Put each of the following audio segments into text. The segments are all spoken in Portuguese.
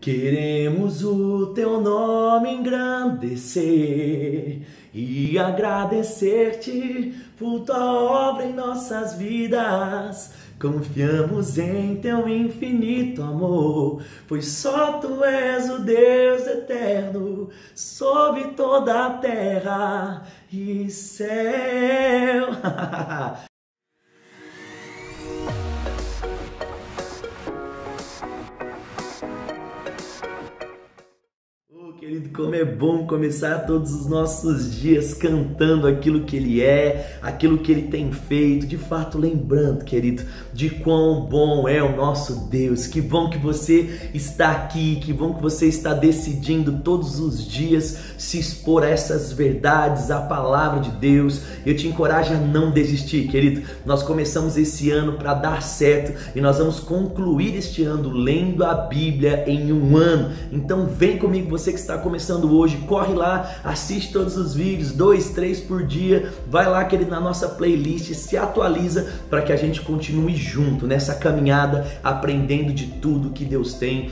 Queremos o teu nome engrandecer e agradecer-te por tua obra em nossas vidas. Confiamos em teu infinito amor, pois só tu és o Deus eterno sobre toda a terra e céu. Querido, como é bom começar todos os nossos dias cantando aquilo que Ele é, aquilo que Ele tem feito, de fato lembrando, querido, de quão bom é o nosso Deus. Que bom que você está aqui, que bom que você está decidindo todos os dias se expor a essas verdades, a palavra de Deus. Eu te encorajo a não desistir, querido. Nós começamos esse ano para dar certo e nós vamos concluir este ano lendo a Bíblia em um ano. Então vem comigo, você que está começando hoje, corre lá, assiste todos os vídeos, 2, 3 por dia, vai lá, querido, na nossa playlist, se atualiza para que a gente continue junto nessa caminhada, aprendendo de tudo que Deus tem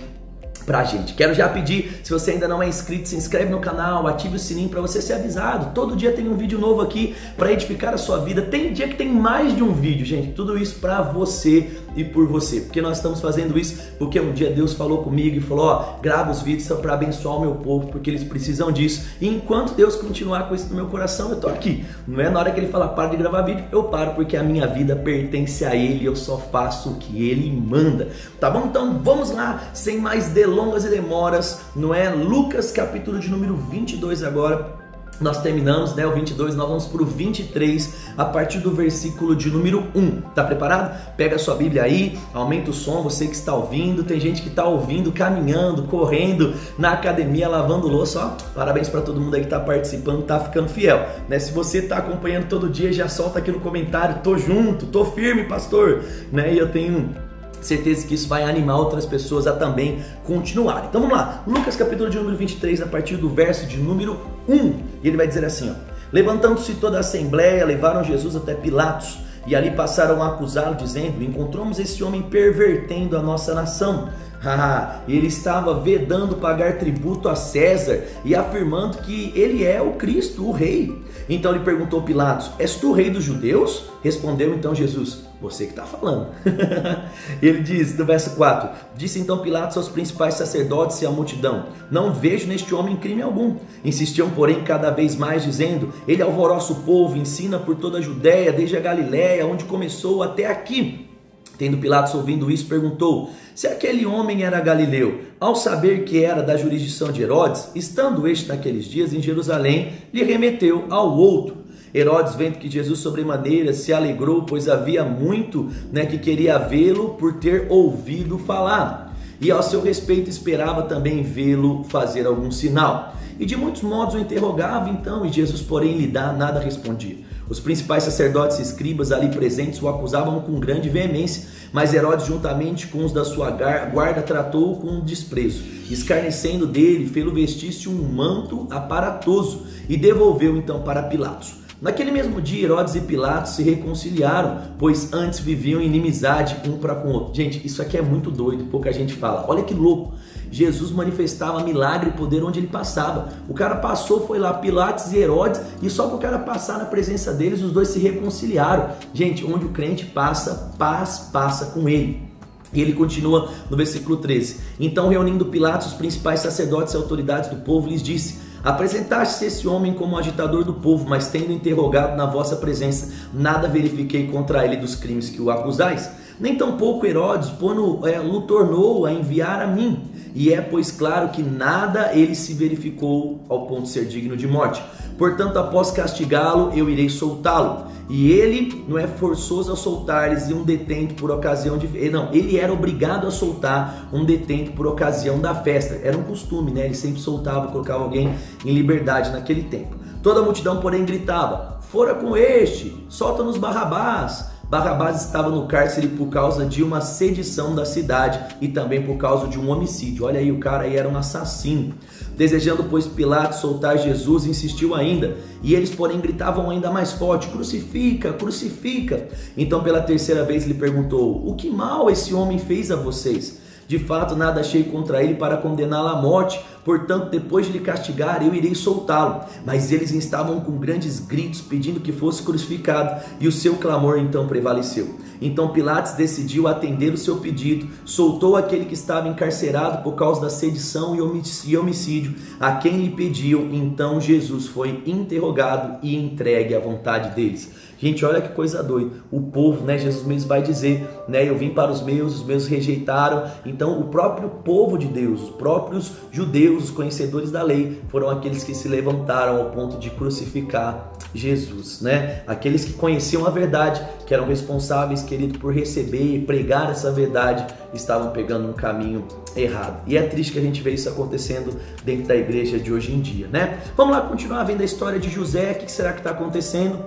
pra gente. Quero já pedir, se você ainda não é inscrito, se inscreve no canal, ative o sininho para você ser avisado. Todo dia tem um vídeo novo aqui para edificar a sua vida. Tem dia que tem mais de um vídeo, gente. Tudo isso para você e por você. Porque nós estamos fazendo isso porque um dia Deus falou comigo e falou, ó, grava os vídeos só para abençoar o meu povo, porque eles precisam disso. E enquanto Deus continuar com isso no meu coração, eu tô aqui. Não é na hora que Ele fala para de gravar vídeo, eu paro, porque a minha vida pertence a Ele, eu só faço o que Ele manda. Tá bom? Então vamos lá, sem mais delongas e demoras, não é? Lucas capítulo de número 22 agora. Nós terminamos, né, o 22, nós vamos para o 23, a partir do versículo de número 1. Tá preparado? Pega a sua Bíblia aí, aumenta o som, você que está ouvindo. Tem gente que está ouvindo, caminhando, correndo, na academia, lavando louça. Ó, parabéns para todo mundo aí que está participando, tá ficando fiel, né? Se você está acompanhando todo dia, já solta aqui no comentário, tô junto, tô firme, pastor, né? E eu tenho certeza que isso vai animar outras pessoas a também continuar. Então vamos lá, Lucas capítulo de número 23, a partir do verso de número 1, e ele vai dizer assim, ó: levantando-se toda a assembleia, levaram Jesus até Pilatos, e ali passaram a acusá-lo, dizendo: encontramos esse homem pervertendo a nossa nação. Ele estava vedando pagar tributo a César e afirmando que ele é o Cristo, o rei. Então lhe perguntou Pilatos: és tu o rei dos judeus? Respondeu então Jesus: você que está falando. Ele diz no verso 4: disse então Pilatos aos principais sacerdotes e à multidão: não vejo neste homem crime algum. Insistiam, porém, cada vez mais, dizendo: ele alvoroça o povo, ensina por toda a Judéia, desde a Galiléia, onde começou, até aqui. Tendo Pilatos ouvindo isso, perguntou se aquele homem era galileu, ao saber que era da jurisdição de Herodes, estando este naqueles dias em Jerusalém, lhe remeteu ao outro. Herodes, vendo que Jesus sobremaneira se alegrou, pois havia muito, que queria vê-lo por ter ouvido falar, e ao seu respeito esperava também vê-lo fazer algum sinal. E de muitos modos o interrogava então, e Jesus, porém, lhe nada respondia. Os principais sacerdotes e escribas ali presentes o acusavam com grande veemência, mas Herodes, juntamente com os da sua guarda, tratou-o com desprezo. Escarnecendo dele, fê-lo vestir-se um manto aparatoso e devolveu então para Pilatos. Naquele mesmo dia, Herodes e Pilatos se reconciliaram, pois antes viviam em inimizade um para com o outro. Gente, isso aqui é muito doido, pouca gente fala. Olha que louco. Jesus manifestava milagre e poder onde ele passava. O cara passou, foi lá, Pilatos e Herodes, e só para o cara passar na presença deles, os dois se reconciliaram. Gente, onde o crente passa, paz passa com ele. E ele continua no versículo 13. Então, reunindo Pilatos, os principais sacerdotes e autoridades do povo, lhes disse: apresentaste esse homem como agitador do povo, mas tendo interrogado na vossa presença, nada verifiquei contra ele dos crimes que o acusais. Nem tampouco Herodes o tornou a enviar a mim. E é, pois, claro que nada ele se verificou ao ponto de ser digno de morte. Portanto, após castigá-lo, eu irei soltá-lo. E ele não é forçoso a soltar-lhes um detento por ocasião de... Não, ele era obrigado a soltar um detento por ocasião da festa. Era um costume, né? Ele sempre soltava, colocava alguém em liberdade naquele tempo. Toda a multidão, porém, gritava: fora com este, solta-nos Barrabás. Barrabás estava no cárcere por causa de uma sedição da cidade e também por causa de um homicídio. Olha aí, o cara aí era um assassino. Desejando, pois, Pilatos soltar Jesus, insistiu ainda. E eles, porém, gritavam ainda mais forte: crucifica, crucifica. Então, pela terceira vez, lhe perguntou: o que mal esse homem fez a vocês? De fato, nada achei contra ele para condená-lo à morte. Portanto, depois de lhe castigar, eu irei soltá-lo. Mas eles estavam com grandes gritos, pedindo que fosse crucificado, e o seu clamor então prevaleceu. Então Pilatos decidiu atender o seu pedido, soltou aquele que estava encarcerado por causa da sedição e homicídio, a quem lhe pediam. Então Jesus foi interrogado e entregue à vontade deles. Gente, olha que coisa doida. O povo, né? Jesus mesmo vai dizer, né? Eu vim para os meus rejeitaram. Então, o próprio povo de Deus, os próprios judeus, os conhecedores da lei, foram aqueles que se levantaram ao ponto de crucificar Jesus, né? Aqueles que conheciam a verdade, que eram responsáveis, querido, por receber e pregar essa verdade, estavam pegando um caminho errado. E é triste que a gente vê isso acontecendo dentro da igreja de hoje em dia, né? Vamos lá continuar vendo a história de José. O que será que está acontecendo?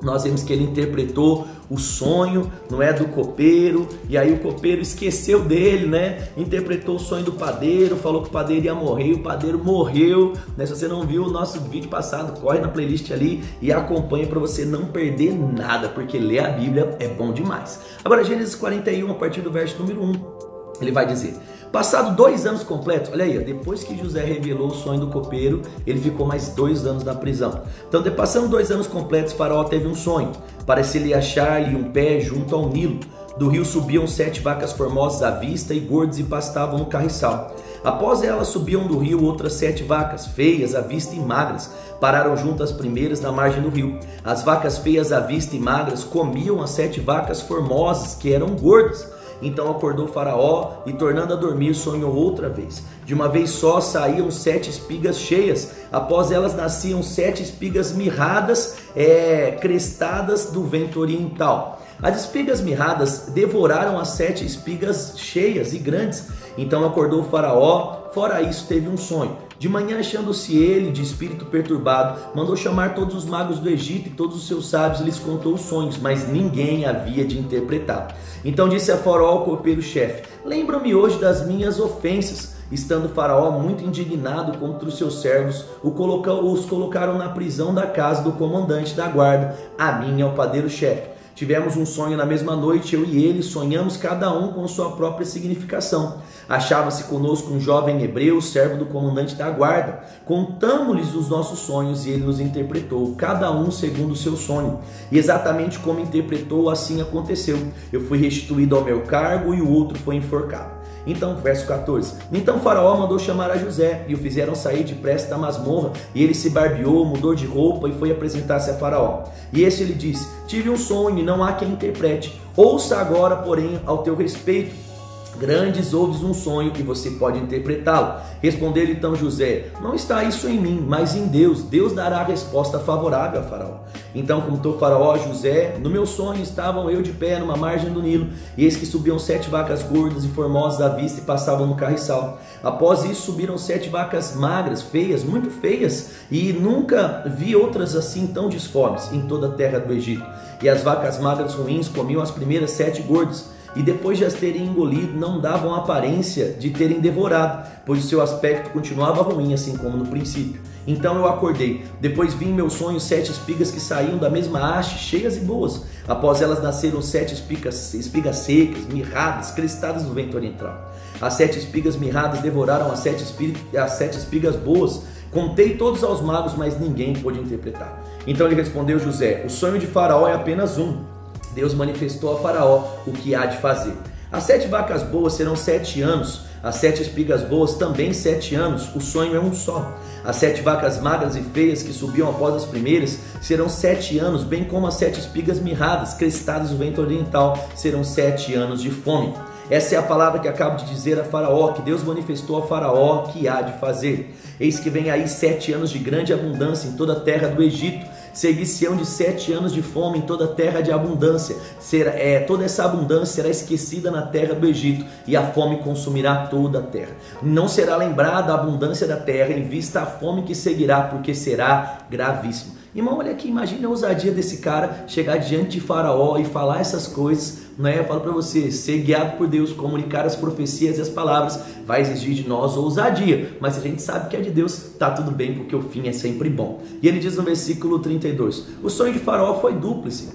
Nós vemos que ele interpretou o sonho, não é, do copeiro, e aí o copeiro esqueceu dele, né? Interpretou o sonho do padeiro, falou que o padeiro ia morrer, e o padeiro morreu, né? Se você não viu o nosso vídeo passado, corre na playlist ali e acompanha para você não perder nada, porque ler a Bíblia é bom demais. Agora, Gênesis 41, a partir do verso número 1, ele vai dizer: passado 2 anos completos, olha aí, depois que José revelou o sonho do copeiro, ele ficou mais 2 anos na prisão. Então, passando 2 anos completos, Faraó teve um sonho. Parecia-lhe achar-lhe um pé junto ao Nilo. Do rio subiam 7 vacas formosas à vista e gordas e pastavam no carriçal. Após elas subiam do rio outras 7 vacas, feias à vista e magras. Pararam junto às primeiras na margem do rio. As vacas feias à vista e magras comiam as 7 vacas formosas, que eram gordas. Então acordou Faraó e, tornando a dormir, sonhou outra vez. De uma vez só saíam 7 espigas cheias. Após elas nasciam 7 espigas mirradas, crestadas do vento oriental. As espigas mirradas devoraram as 7 espigas cheias e grandes. Então acordou o Faraó, fora isso teve um sonho. De manhã, achando-se ele de espírito perturbado, mandou chamar todos os magos do Egito e todos os seus sábios e lhes contou os sonhos, mas ninguém havia de interpretar. Então disse a Faraó ao copeiro-chefe: lembra-me hoje das minhas ofensas. Estando Faraó muito indignado contra os seus servos, os colocaram na prisão da casa do comandante da guarda, a mim e ao padeiro-chefe. Tivemos um sonho na mesma noite, eu e ele, sonhamos cada um com sua própria significação. Achava-se conosco um jovem hebreu, servo do comandante da guarda. Contamos-lhes os nossos sonhos e ele nos interpretou, cada um segundo o seu sonho. E exatamente como interpretou, assim aconteceu. Eu fui restituído ao meu cargo e o outro foi enforcado. Então, verso 14. Então Faraó mandou chamar a José e o fizeram sair depressa da masmorra, e ele se barbeou, mudou de roupa e foi apresentar-se a Faraó. E este lhe disse: tive um sonho e não há quem interprete. Ouça agora, porém, ao teu respeito. Grandes ouves um sonho e você pode interpretá-lo. Respondeu-lhe então José: não está isso em mim, mas em Deus. Deus dará a resposta favorável a Faraó. Então contou Faraó a José: no meu sonho estavam eu de pé numa margem do Nilo, e eis que subiam 7 vacas gordas e formosas à vista e passavam no carriçal. Após isso subiram 7 vacas magras, feias, muito feias, e nunca vi outras assim tão disformes em toda a terra do Egito. E as vacas magras ruins comiam as primeiras 7 gordas, e depois de as terem engolido, não davam aparência de terem devorado, pois o seu aspecto continuava ruim, assim como no princípio. Então eu acordei. Depois vi em meu sonho 7 espigas que saíam da mesma haste, cheias e boas. Após elas nasceram 7 espigas secas, mirradas, crestadas do vento oriental. As 7 espigas mirradas devoraram as 7 espigas boas. Contei todos aos magos, mas ninguém pôde interpretar. Então ele respondeu José: o sonho de Faraó é apenas um. Deus manifestou a Faraó o que há de fazer. As 7 vacas boas serão 7 anos, as 7 espigas boas também 7 anos, o sonho é um só. As 7 vacas magras e feias que subiam após as primeiras serão 7 anos, bem como as 7 espigas mirradas, crestadas do vento oriental, serão 7 anos de fome. Essa é a palavra que acabo de dizer a Faraó, que Deus manifestou a Faraó que há de fazer. Eis que vem aí 7 anos de grande abundância em toda a terra do Egito. Seguir-se-ão de 7 anos de fome em toda a terra de abundância. Toda essa abundância será esquecida na terra do Egito, e a fome consumirá toda a terra. Não será lembrada a abundância da terra em vista a fome que seguirá, porque será gravíssimo. Irmão, olha aqui, imagina a ousadia desse cara chegar diante de Faraó e falar essas coisas, né? Eu falo para você, ser guiado por Deus, comunicar as profecias e as palavras, vai exigir de nós ousadia, mas a gente sabe que é de Deus, tá tudo bem, porque o fim é sempre bom. E ele diz no versículo 32, o sonho de Faraó foi dúplice,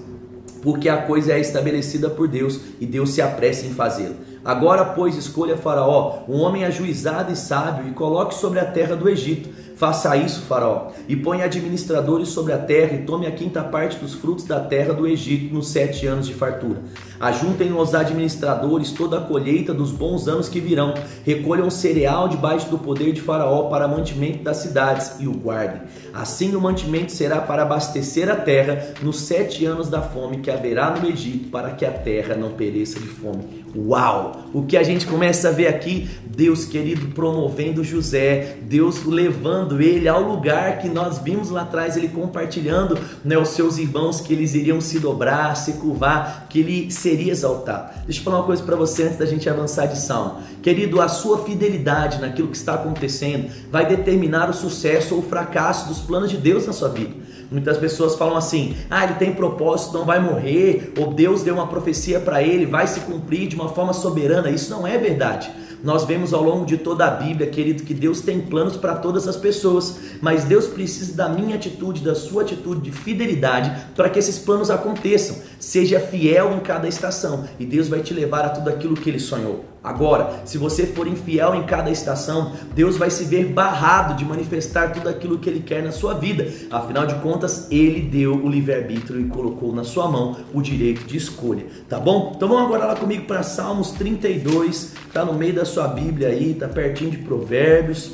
porque a coisa é estabelecida por Deus e Deus se apressa em fazê-lo. Agora, pois, escolha Faraó, um homem ajuizado e sábio, e coloque sobre a terra do Egito. Faça isso, Faraó, e ponha administradores sobre a terra, e tome a 5ª parte dos frutos da terra do Egito nos 7 anos de fartura. Ajuntem os administradores toda a colheita dos bons anos que virão. Recolham cereal debaixo do poder de Faraó para mantimento das cidades e o guardem. Assim o mantimento será para abastecer a terra nos 7 anos da fome que haverá no Egito, para que a terra não pereça de fome. Uau! O que a gente começa a ver aqui, Deus querido promovendo José, Deus levando ele ao lugar que nós vimos lá atrás, ele compartilhando, né, os seus irmãos, que eles iriam se dobrar, se curvar, que ele seria exaltado. Deixa eu falar uma coisa para você antes da gente avançar de Salmo. Querido, a sua fidelidade naquilo que está acontecendo vai determinar o sucesso ou o fracasso dos planos de Deus na sua vida. Muitas pessoas falam assim, ele tem propósito, não vai morrer, ou Deus deu uma profecia para ele, vai se cumprir de uma forma soberana. Isso não é verdade. Nós vemos ao longo de toda a Bíblia, querido, que Deus tem planos para todas as pessoas, mas Deus precisa da minha atitude, da sua atitude de fidelidade para que esses planos aconteçam. Seja fiel em cada estação e Deus vai te levar a tudo aquilo que Ele sonhou. Agora, se você for infiel em cada estação, Deus vai se ver barrado de manifestar tudo aquilo que Ele quer na sua vida. Afinal de contas, Ele deu o livre-arbítrio e colocou na sua mão o direito de escolha, tá bom? Então vamos agora lá comigo para Salmos 32, tá no meio da sua Bíblia aí, tá pertinho de Provérbios.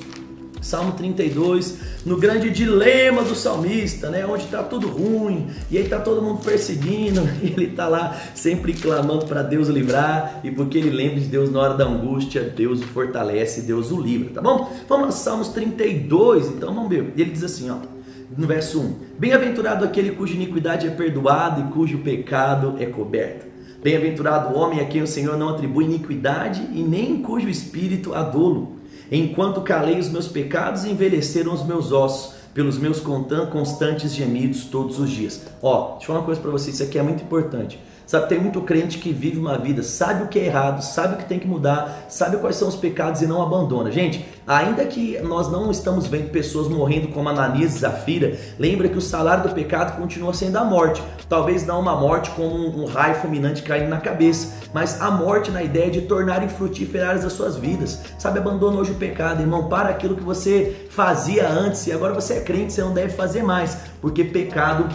Salmo 32, no grande dilema do salmista, né? Onde está tudo ruim, e aí está todo mundo perseguindo, e ele está lá sempre clamando para Deus livrar, e porque ele lembra de Deus na hora da angústia, Deus o fortalece, Deus o livra, tá bom? Vamos lá, Salmos 32, então vamos ver. Ele diz assim, ó, no verso 1, bem-aventurado aquele cuja iniquidade é perdoada e cujo pecado é coberto. Bem-aventurado o homem a quem o Senhor não atribui iniquidade e nem em cujo espírito há dolo. Enquanto calei os meus pecados, envelheceram os meus ossos, pelos meus constantes gemidos todos os dias. Ó, deixa eu falar uma coisa para você, isso aqui é muito importante. Sabe, tem muito crente que vive uma vida, sabe o que é errado, sabe o que tem que mudar, sabe quais são os pecados e não abandona. Gente, ainda que nós não estamos vendo pessoas morrendo como Ananias e Zafira, lembra que o salário do pecado continua sendo a morte. Talvez não uma morte como um raio fulminante caindo na cabeça, mas a morte na ideia de tornar infrutíferas as suas vidas. Sabe, abandona hoje o pecado, irmão, para aquilo que você fazia antes e agora você é crente, você não deve fazer mais, porque pecado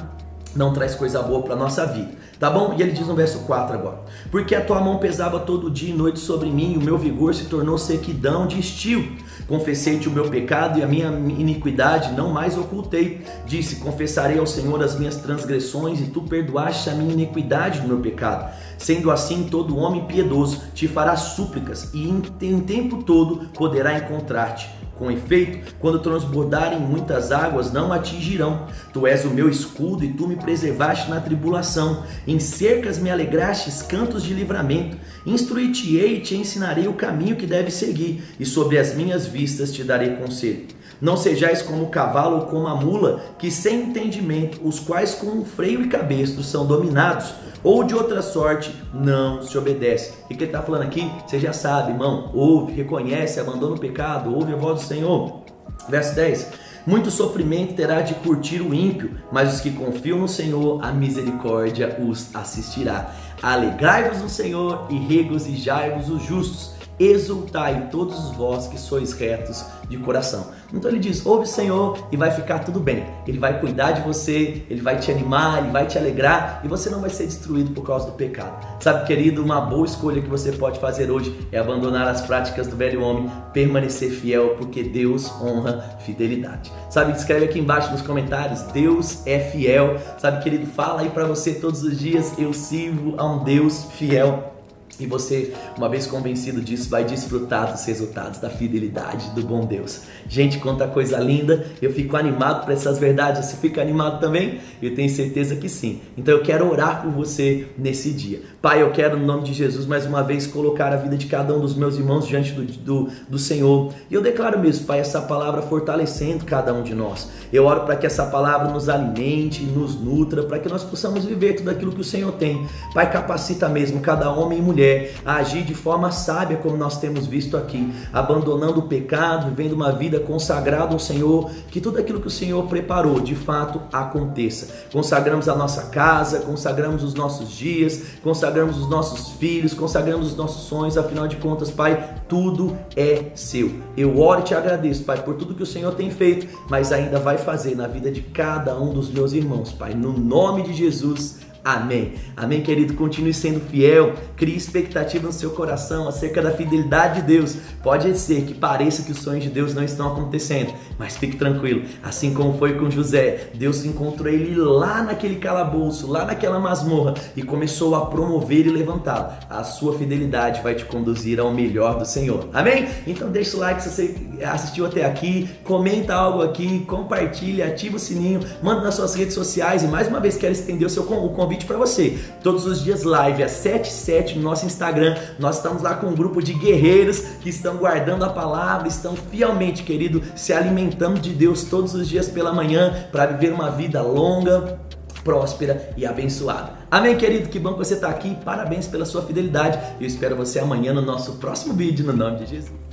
não traz coisa boa para a nossa vida. Tá bom? E ele diz no verso 4 agora, porque a tua mão pesava todo dia e noite sobre mim, e o meu vigor se tornou sequidão de estio. Confessei-te o meu pecado e a minha iniquidade não mais ocultei. Disse, confessarei ao Senhor as minhas transgressões, e tu perdoaste a minha iniquidade do meu pecado. Sendo assim, todo homem piedoso te fará súplicas, e em tempo todo poderá encontrar-te. Com efeito, quando transbordarem muitas águas, não atingirão. Tu és o meu escudo e tu me preservaste na tribulação. Em cercas me alegrastes cantos de livramento. Instruir-te-ei e te ensinarei o caminho que deves seguir, e sobre as minhas vistas te darei conselho. Não sejais como o cavalo ou como a mula, que sem entendimento, os quais com um freio e cabestro são dominados, ou de outra sorte não se obedece. E o que ele está falando aqui, você já sabe, irmão, ouve, reconhece, abandona o pecado, ouve a voz do Senhor. Verso 10, muito sofrimento terá de curtir o ímpio, mas os que confiam no Senhor, a misericórdia os assistirá. Alegrai-vos no Senhor e regozijai-vos os justos. Exultai todos vós que sois retos de coração. Então ele diz, ouve o Senhor e vai ficar tudo bem. Ele vai cuidar de você, Ele vai te animar, Ele vai te alegrar e você não vai ser destruído por causa do pecado. Sabe, querido, uma boa escolha que você pode fazer hoje é abandonar as práticas do velho homem, permanecer fiel, porque Deus honra fidelidade. Sabe, escreve aqui embaixo nos comentários, Deus é fiel. Sabe, querido, fala aí pra você todos os dias, eu sirvo a um Deus fiel. E você, uma vez convencido disso, vai desfrutar dos resultados da fidelidade do bom Deus. Gente, quanta coisa linda, eu fico animado para essas verdades. Você fica animado também? Eu tenho certeza que sim. Então eu quero orar por você nesse dia. Pai, eu quero, no nome de Jesus, mais uma vez colocar a vida de cada um dos meus irmãos diante do Senhor. E eu declaro mesmo, Pai, essa palavra fortalecendo cada um de nós. Eu oro para que essa palavra nos alimente, nos nutra, para que nós possamos viver tudo aquilo que o Senhor tem. Pai, capacita mesmo cada homem e mulher quer, a agir de forma sábia, como nós temos visto aqui, abandonando o pecado, vivendo uma vida consagrada ao Senhor, que tudo aquilo que o Senhor preparou, de fato, aconteça. Consagramos a nossa casa, consagramos os nossos dias, consagramos os nossos filhos, consagramos os nossos sonhos, afinal de contas, Pai, tudo é seu. Eu oro e te agradeço, Pai, por tudo que o Senhor tem feito, mas ainda vai fazer na vida de cada um dos meus irmãos, Pai, no nome de Jesus. Amém. Amém, querido. Continue sendo fiel. Crie expectativa no seu coração acerca da fidelidade de Deus. Pode ser que pareça que os sonhos de Deus não estão acontecendo, mas fique tranquilo. Assim como foi com José, Deus encontrou ele lá naquele calabouço, lá naquela masmorra e começou a promover e levantá-lo. A sua fidelidade vai te conduzir ao melhor do Senhor. Amém? Então deixa o like se você assistiu até aqui, comenta algo aqui, compartilha, ativa o sininho, manda nas suas redes sociais e mais uma vez quero estender o convite para você. Todos os dias live às 7h07 no nosso Instagram. Nós estamos lá com um grupo de guerreiros que estão guardando a palavra, estão fielmente, querido, se alimentando de Deus todos os dias pela manhã para viver uma vida longa, próspera e abençoada. Amém, querido? Que bom que você está aqui. Parabéns pela sua fidelidade. Eu espero você amanhã no nosso próximo vídeo, no nome de Jesus.